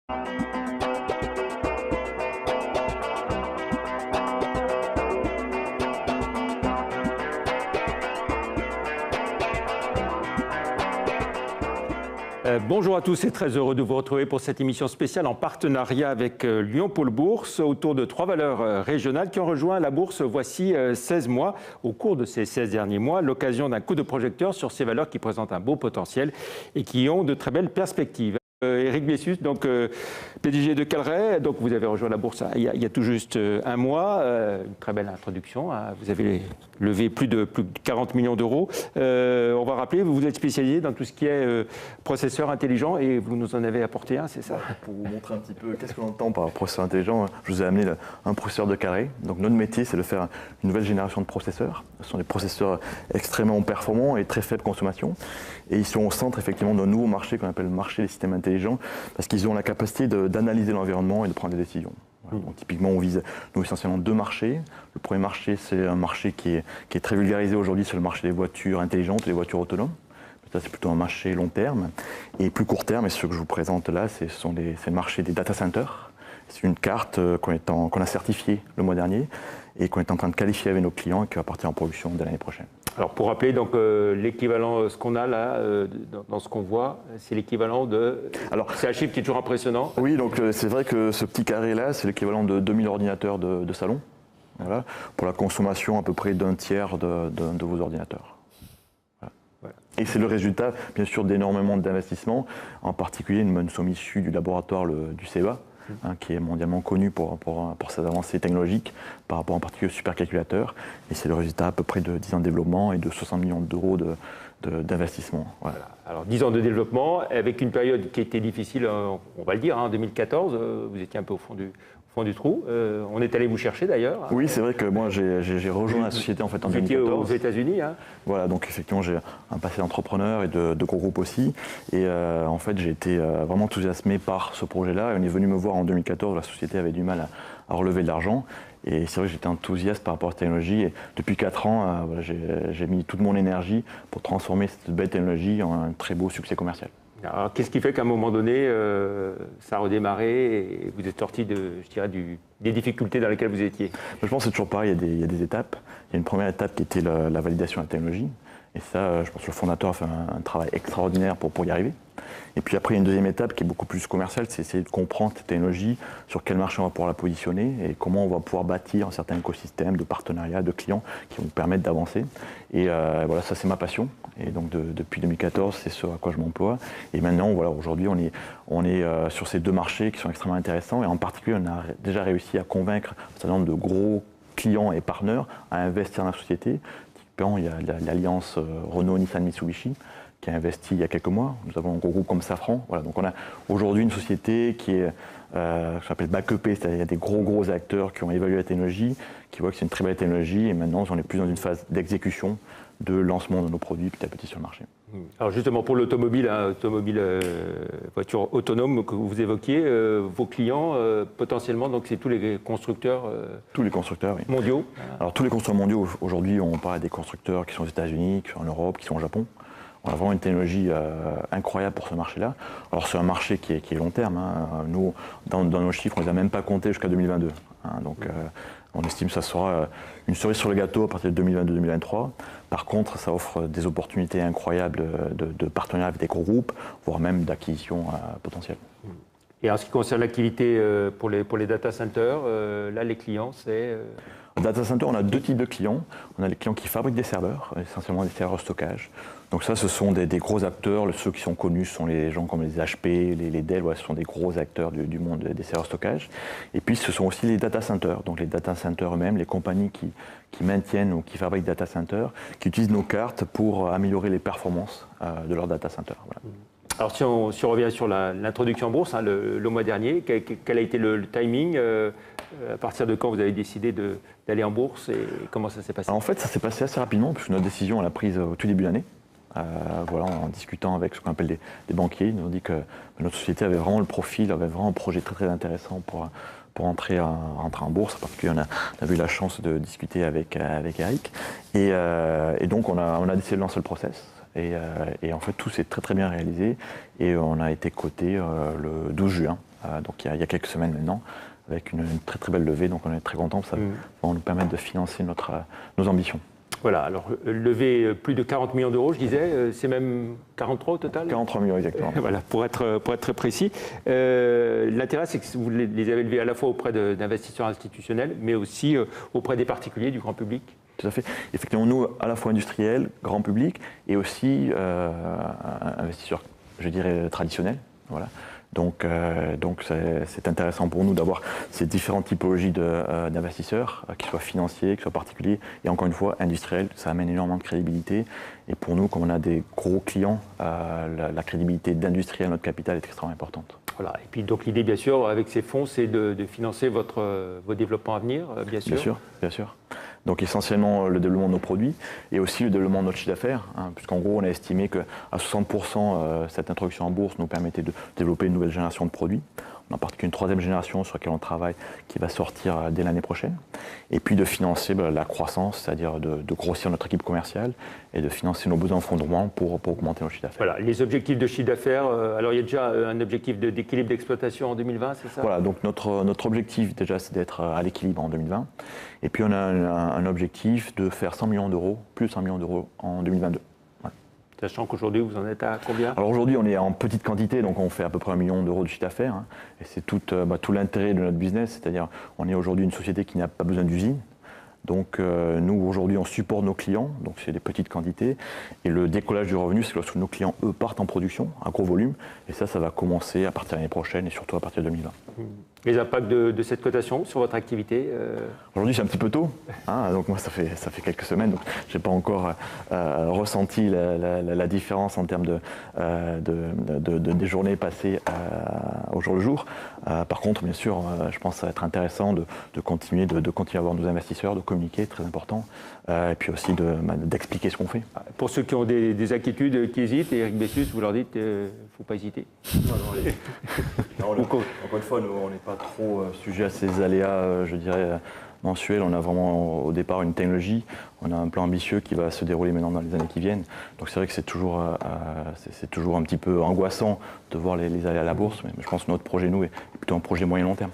Bonjour à tous et très heureux de vous retrouver pour cette émission spéciale en partenariat avec Lyon Pôle Bourse autour de 3 valeurs régionales qui ont rejoint la bourse voici 16 mois. Au cours de ces 16 derniers mois, l'occasion d'un coup de projecteur sur ces valeurs qui présentent un beau potentiel et qui ont de très belles perspectives. Éric Biessus, donc PDG de Calray, donc vous avez rejoint la bourse il y a tout juste un mois, une très belle introduction, hein. Vous avez levé plus de 40 millions d'euros. On va rappeler, vous êtes spécialisé dans tout ce qui est processeur intelligent et vous nous en avez apporté un, c'est ça? Pour vous montrer un petit peu qu'est-ce qu'on entend par processeur intelligent, je vous ai amené un processeur de Calray. Donc notre métier, c'est de faire une nouvelle génération de processeurs. Ce sont des processeurs extrêmement performants et très faible consommation. Et ils sont au centre effectivement d'un nouveau marché qu'on appelle le marché des systèmes intelligents, parce qu'ils ont la capacité d'analyser l'environnement et de prendre des décisions. Voilà. Donc, typiquement, on vise nous essentiellement 2 marchés. Le premier marché, c'est un marché qui est très vulgarisé aujourd'hui, c'est le marché des voitures intelligentes, les voitures autonomes. Ça, c'est plutôt un marché long terme. Et plus court terme, et ce que je vous présente là, c'est le marché des data centers. C'est une carte qu'on a certifiée le mois dernier et qu'on est en train de qualifier avec nos clients et qui va partir en production dès l'année prochaine. Alors pour rappeler, donc l'équivalent, ce qu'on a là, dans ce qu'on voit, c'est l'équivalent de... Alors, c'est un chiffre qui est toujours impressionnant. Oui, donc c'est vrai que ce petit carré-là, c'est l'équivalent de 2000 ordinateurs de salon, voilà, pour la consommation à peu près d'un tiers de vos ordinateurs. Voilà. Voilà. Et c'est le résultat, bien sûr, d'énormément d'investissements, en particulier nous sommes issus du laboratoire du CEA, qui est mondialement connu pour ses avancées technologiques par rapport en particulier au supercalculateur. Et c'est le résultat à peu près de 10 ans de développement et de 60 millions d'euros d'investissement. Voilà. Alors 10 ans de développement, avec une période qui était difficile, on va le dire, en 2014, vous étiez un peu au fond du trou. On est allé vous chercher d'ailleurs. Oui, c'est vrai que moi j'ai rejoint la société en fait en 2014. Vous étiez aux États-Unis. Hein. Voilà, donc effectivement j'ai un passé d'entrepreneur et de gros groupes aussi. Et en fait j'ai été vraiment enthousiasmé par ce projet-là. Et on est venu me voir en 2014, la société avait du mal à relever de l'argent. Et c'est vrai que j'étais enthousiaste par rapport à cette technologie. Et depuis 4 ans, voilà, j'ai mis toute mon énergie pour transformer cette belle technologie en un très beau succès commercial. Alors, qu'est-ce qui fait qu'à un moment donné, ça a redémarré et vous êtes sorti des difficultés dans lesquelles vous étiez? Je pense que c'est toujours pareil, il y a des étapes. Il y a une première étape qui était la validation de la technologie. Et ça, je pense que le fondateur a fait un travail extraordinaire pour y arriver. Et puis après, il y a une deuxième étape qui est beaucoup plus commerciale, c'est essayer de comprendre cette technologie, sur quel marché on va pouvoir la positionner et comment on va pouvoir bâtir un certain écosystème de partenariats, de clients qui vont nous permettre d'avancer. Et voilà, ça c'est ma passion. Et donc depuis 2014, c'est ce à quoi je m'emploie. Et maintenant, voilà, aujourd'hui, on est sur ces 2 marchés qui sont extrêmement intéressants. Et en particulier, on a déjà réussi à convaincre un certain nombre de gros clients et partenaires à investir dans la société. Typiquement, il y a l'alliance Renault-Nissan-Mitsubishi qui a investi il y a quelques mois. Nous avons un gros groupe comme Safran. Voilà, donc on a aujourd'hui une société qui est s'appelle backupée, c'est-à-dire il y a des gros acteurs qui ont évalué la technologie, qui voient que c'est une très belle technologie, et maintenant on est plus dans une phase d'exécution, de lancement de nos produits petit à petit sur le marché. Alors justement pour l'automobile, voiture autonome que vous évoquiez, vos clients potentiellement, donc c'est tous les constructeurs tous les constructeurs, oui. Mondiaux. Alors tous les constructeurs mondiaux, aujourd'hui on parle des constructeurs qui sont aux États-Unis, qui sont en Europe, qui sont au Japon. On a vraiment une technologie incroyable pour ce marché-là. Alors c'est un marché qui est long terme. Hein. Nous, dans nos chiffres, on ne les a même pas comptés jusqu'à 2022. Hein. Donc on estime que ça sera une cerise sur le gâteau à partir de 2022-2023. Par contre, ça offre des opportunités incroyables de partenariat avec des gros groupes, voire même d'acquisition potentielle. Et en ce qui concerne l'activité pour les data centers, là les clients, c'est... En data center, on a 2 types de clients. On a les clients qui fabriquent des serveurs, essentiellement des serveurs de stockage. Donc ça, ce sont des gros acteurs. Ceux qui sont connus sont les gens comme les HP, les Dell. Ouais, ce sont des gros acteurs du monde des serveurs de stockage. Et puis, ce sont aussi les data centers. Donc les data centers eux-mêmes, les compagnies qui maintiennent ou qui fabriquent data centers, qui utilisent nos cartes pour améliorer les performances de leurs data centers. Voilà. Alors si on revient sur l'introduction en bourse, hein, le mois dernier, quel a été le timing à partir de quand vous avez décidé d'aller en bourse et comment ça s'est passé? En fait, ça s'est passé assez rapidement, puisque notre décision, on l'a prise au tout début de l'année. Voilà, en discutant avec ce qu'on appelle des banquiers, ils nous ont dit que notre société avait vraiment le profil, avait vraiment un projet très intéressant pour entrer en bourse. En particulier, on a eu la chance de discuter avec Eric. Et donc, on a décidé de lancer le process. Et en fait, tout s'est très bien réalisé. Et on a été coté le 12 juin donc il y a quelques semaines maintenant, avec une très très belle levée. Donc on est très contents, ça va nous permettre de financer nos ambitions. Voilà, alors lever plus de 40 millions d'euros, je disais, c'est même 43 au total? 43 millions exactement. Voilà, pour être très précis. L'intérêt, c'est que vous les avez levés à la fois auprès d'investisseurs institutionnels, mais aussi auprès des particuliers, du grand public. Tout à fait. Effectivement, nous, à la fois industriels, grand public, et aussi investisseurs, je dirais, traditionnels. Voilà. Donc c'est intéressant pour nous d'avoir ces différentes typologies d'investisseurs, qu'ils soient financiers, qu'ils soient particuliers, et encore une fois, industriels. Ça amène énormément de crédibilité. Et pour nous, comme on a des gros clients, la crédibilité d'industriel, notre capital est extrêmement importante. Voilà. Et puis donc l'idée, bien sûr, avec ces fonds, c'est de financer vos développements à venir, bien sûr. Bien sûr, bien sûr. Donc essentiellement le développement de nos produits et aussi le développement de notre chiffre d'affaires, puisqu'en gros on a estimé qu'à 60% cette introduction en bourse nous permettait de développer une nouvelle génération de produits. On a en particulier une troisième génération sur laquelle on travaille qui va sortir dès l'année prochaine. Et puis de financer la croissance, c'est-à-dire de grossir notre équipe commerciale et de financer nos besoins en fondement pour augmenter nos chiffres d'affaires. Voilà, les objectifs de chiffre d'affaires, alors il y a déjà un objectif d'équilibre d'exploitation en 2020, c'est ça? Voilà, donc notre objectif déjà c'est d'être à l'équilibre en 2020. Et puis on a un objectif de faire 100 millions d'euros, plus 100 millions d'euros en 2022. Sachant qu'aujourd'hui, vous en êtes à combien? Alors aujourd'hui, on est en petite quantité, donc on fait à peu près 1 million d'euros de chiffre d'affaires. Et c'est tout l'intérêt de notre business, c'est-à-dire on est aujourd'hui une société qui n'a pas besoin d'usine. Donc nous, aujourd'hui, on supporte nos clients, donc c'est des petites quantités. Et le décollage du revenu, c'est lorsque nos clients, eux, partent en production, à gros volume. Et ça va commencer à partir de l'année prochaine et surtout à partir de 2020. Les impacts de cette cotation sur votre activité? Aujourd'hui, c'est un petit peu tôt. Donc moi, ça fait quelques semaines, donc je n'ai pas encore ressenti la différence en termes des journées passées au jour le jour. Par contre, bien sûr, je pense que ça va être intéressant de continuer à voir nos investisseurs, de communiquer, très important, et puis aussi d'expliquer ce qu'on fait. Pour ceux qui ont des inquiétudes, qui hésitent, Eric Bessus, vous leur dites qu'il ne faut pas hésiter. Encore une fois, nous, on n'est pas trop sujet à ces aléas, je dirais, mensuels. On a vraiment au départ une technologie, on a un plan ambitieux qui va se dérouler maintenant dans les années qui viennent. Donc c'est vrai que c'est toujours un petit peu angoissant de voir les aléas à la bourse, mais je pense que notre projet, nous, est plutôt un projet moyen-long terme.